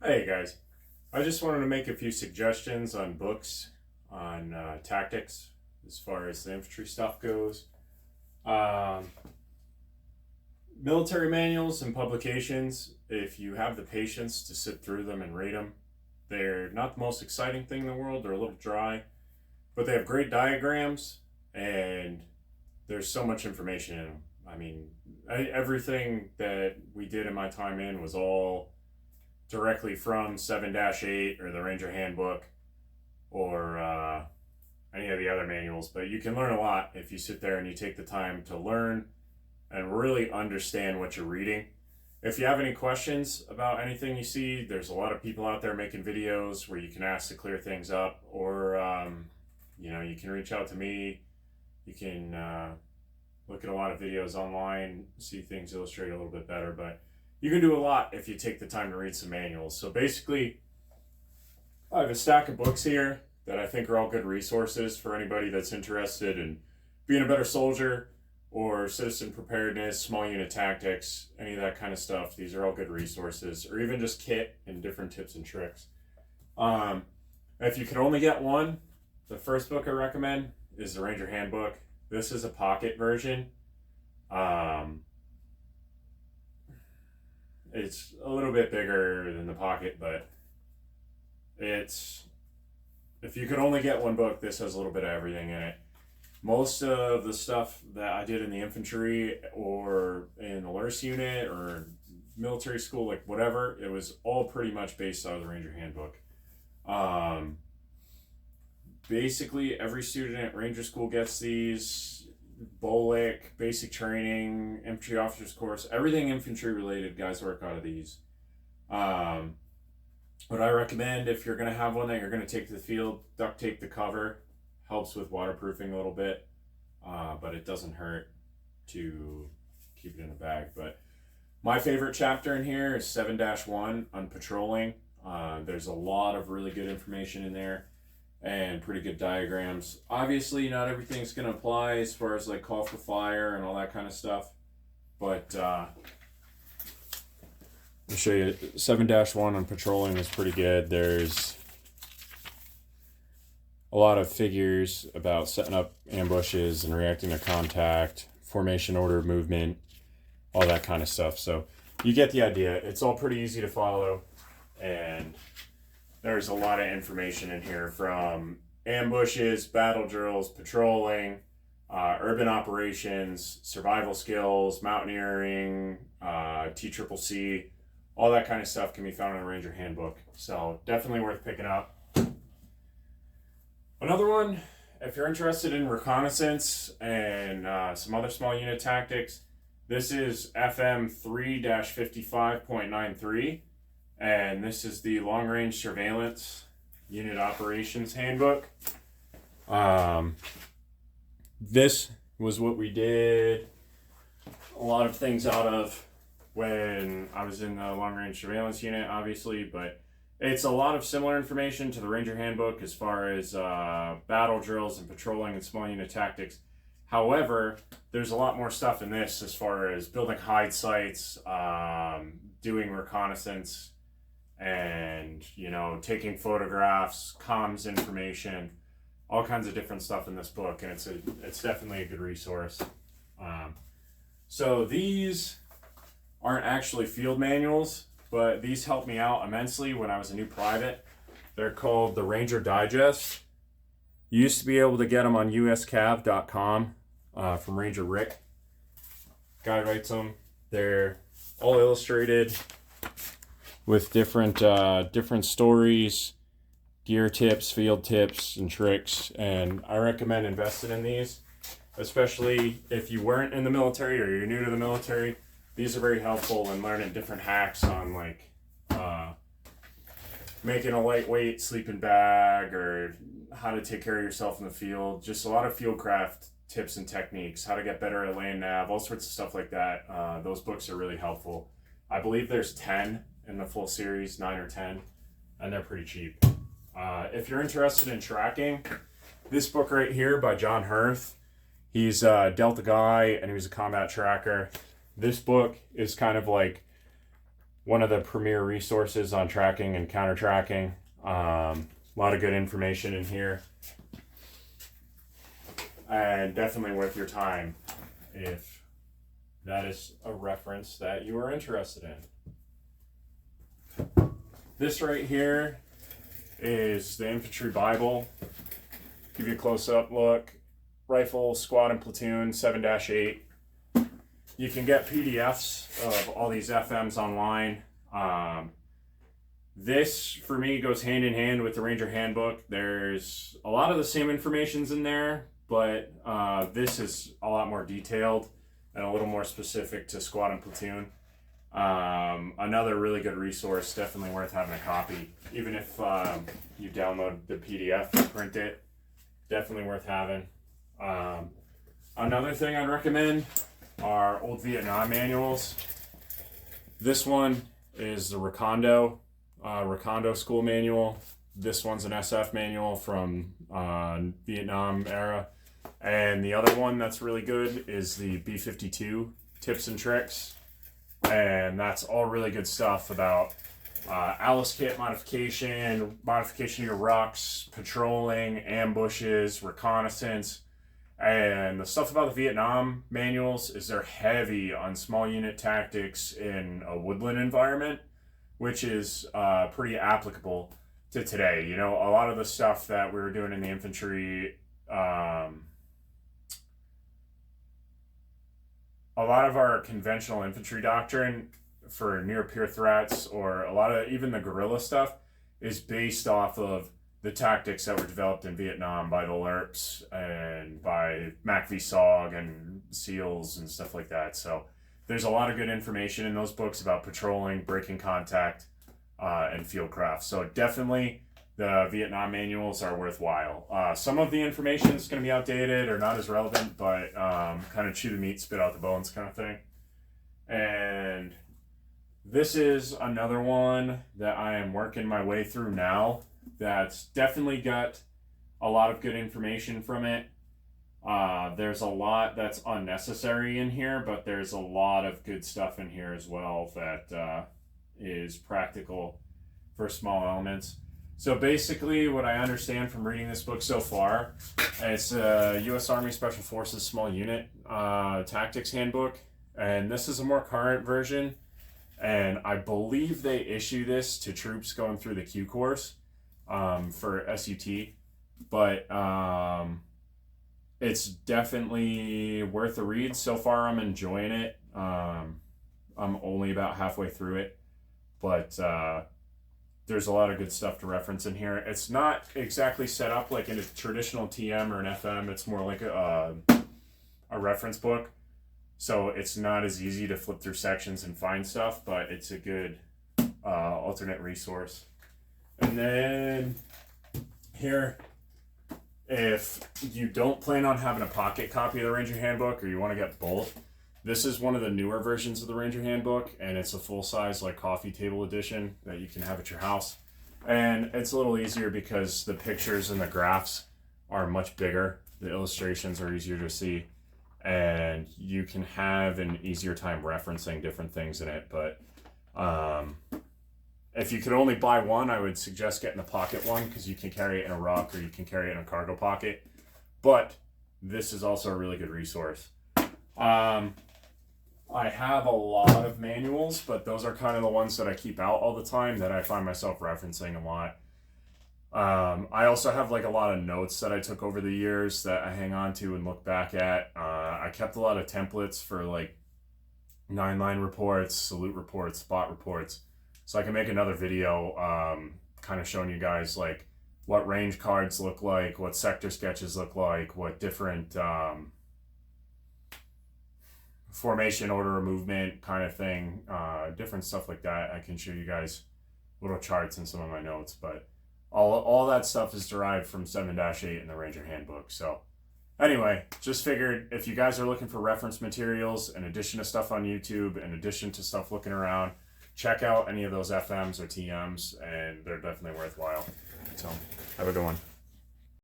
Hey guys, I just wanted to make a few suggestions on books on tactics as far as the infantry stuff goes. Um, Military manuals and publications, if you have the patience to sit through them and read them, they're not the most exciting thing in the world. They're a little dry, but they have great diagrams and there's so much information in them. I mean, everything that we did in my time in was all directly from 7-8 or the Ranger Handbook or any of the other manuals. But you can learn a lot if you sit there and you take the time to learn and really understand what you're reading. If you have any questions about anything you see, there's a lot of people out there making videos where you can ask to clear things up, or you can reach out to me. You can look at a lot of videos online, see things illustrated a little bit better, but you can do a lot if you take the time to read some manuals. So basically, I have a stack of books here that I think are all good resources for anybody that's interested in being a better soldier or citizen preparedness, small unit tactics, any of that kind of stuff. These are all good resources, or even just kit and different tips and tricks. If you could only get one, the first book I recommend is the Ranger Handbook. This is a pocket version. It's a little bit bigger than the pocket, but if you could only get one book, this has a little bit of everything in it. Most of the stuff that I did in the infantry or in the LURS unit or military school, like whatever, it was all pretty much based out of the Ranger Handbook. Basically, every student at Ranger School gets these. BOLIC, basic training, infantry officers course, everything infantry related, guys work out of these. What I recommend, if you're going to have one that you're going to take to the field, duct tape the cover. Helps with waterproofing a little bit, but it doesn't hurt to keep it in a bag. But my favorite chapter in here is 7-1 on patrolling. There's a lot of really good information in there and pretty good diagrams. Obviously, not everything's going to apply as far as like call for fire and all that kind of stuff, but I'll show you. 7-1 on patrolling is pretty good. There's a lot of figures about setting up ambushes and reacting to contact, formation, order of movement, all that kind of stuff. So you get the idea. It's all pretty easy to follow, and there's a lot of information in here from ambushes, battle drills, patrolling, urban operations, survival skills, mountaineering, TCCC, all that kind of stuff can be found in the Ranger Handbook. So definitely worth picking up. Another one, if you're interested in reconnaissance and some other small unit tactics, this is FM 3-55.93. And this is the Long Range Surveillance Unit Operations Handbook. This was what we did a lot of things out of when I was in the Long Range Surveillance Unit, obviously, but it's a lot of similar information to the Ranger Handbook as far as battle drills and patrolling and small unit tactics. However, there's a lot more stuff in this as far as building hide sites, doing reconnaissance, and taking photographs, comms information, all kinds of different stuff in this book, and it's definitely a good resource. So these aren't actually field manuals, but these helped me out immensely when I was a new private. They're called the Ranger Digest. You used to be able to get them on uscav.com from Ranger Rick. Guy writes them. They're all illustrated with different stories, gear tips, field tips, and tricks. And I recommend investing in these, especially if you weren't in the military or you're new to the military. These are very helpful in learning different hacks on like making a lightweight sleeping bag or how to take care of yourself in the field. Just a lot of fieldcraft tips and techniques, how to get better at land nav, all sorts of stuff like that. Those books are really helpful. I believe there's 10 in the full series, 9 or 10, and they're pretty cheap. If you're interested in tracking, this book right here by John Hurth, he's a Delta guy and he was a combat tracker. This book is kind of like one of the premier resources on tracking and counter tracking. A lot of good information in here, and definitely worth your time if that is a reference that you are interested in. This right here is the Infantry Bible. Give you a close-up look. Rifle, squad, and platoon, 7-8. You can get PDFs of all these FMs online. This, for me, goes hand in hand with the Ranger Handbook. There's a lot of the same information's in there, but this is a lot more detailed and a little more specific to squad and platoon. Another really good resource, definitely worth having a copy. Even if you download the PDF and print it, definitely worth having. Another thing I'd recommend are old Vietnam manuals. This one is the Recondo School Manual. This one's an SF manual from Vietnam era. And the other one that's really good is the B-52 Tips and Tricks. And that's all really good stuff about Alice kit modification of your rucks, patrolling, ambushes, reconnaissance. And the stuff about the Vietnam manuals is they're heavy on small unit tactics in a woodland environment, which is pretty applicable to today. You know, a lot of the stuff that we were doing in the infantry, a lot of our conventional infantry doctrine for near-peer threats, or a lot of even the guerrilla stuff, is based off of the tactics that were developed in Vietnam by the LRPs and by MACV-SOG and SEALs and stuff like that. So there's a lot of good information in those books about patrolling, breaking contact, and fieldcraft. So definitely the Vietnam manuals are worthwhile. Some of the information is going to be outdated or not as relevant, but kind of chew the meat, spit out the bones kind of thing. And this is another one that I am working my way through now that's definitely got a lot of good information from it. There's a lot that's unnecessary in here, but there's a lot of good stuff in here as well that is practical for small elements. So basically what I understand from reading this book so far, it's a U.S. Army Special Forces Small Unit Tactics Handbook, and this is a more current version, and I believe they issue this to troops going through the Q course for SUT, but it's definitely worth a read. So far I'm enjoying it. I'm only about halfway through it, but there's a lot of good stuff to reference in here. It's not exactly set up like in a traditional TM or an FM. It's more like a reference book. So it's not as easy to flip through sections and find stuff, but it's a good alternate resource. And then here, if you don't plan on having a pocket copy of the Ranger Handbook, or you want to get both, this is one of the newer versions of the Ranger Handbook, and it's a full-size like coffee table edition that you can have at your house. And it's a little easier because the pictures and the graphs are much bigger. The illustrations are easier to see, and you can have an easier time referencing different things in it. But if you could only buy one, I would suggest getting the pocket one because you can carry it in a ruck or you can carry it in a cargo pocket. But this is also a really good resource. I have a lot of manuals, but those are kind of the ones that I keep out all the time that I find myself referencing a lot. I also have like a lot of notes that I took over the years that I hang on to and look back at. I kept a lot of templates for like 9-line reports, salute reports, spot reports. So I can make another video kind of showing you guys like what range cards look like, what sector sketches look like, what different formation, order of movement kind of thing, different stuff like that. I can show you guys little charts in some of my notes, but all that stuff is derived from 7-8 in the Ranger Handbook. So anyway, just figured if you guys are looking for reference materials in addition to stuff on YouTube, in addition to stuff looking around, check out any of those FMs or TMs, and they're definitely worthwhile. So have a good one.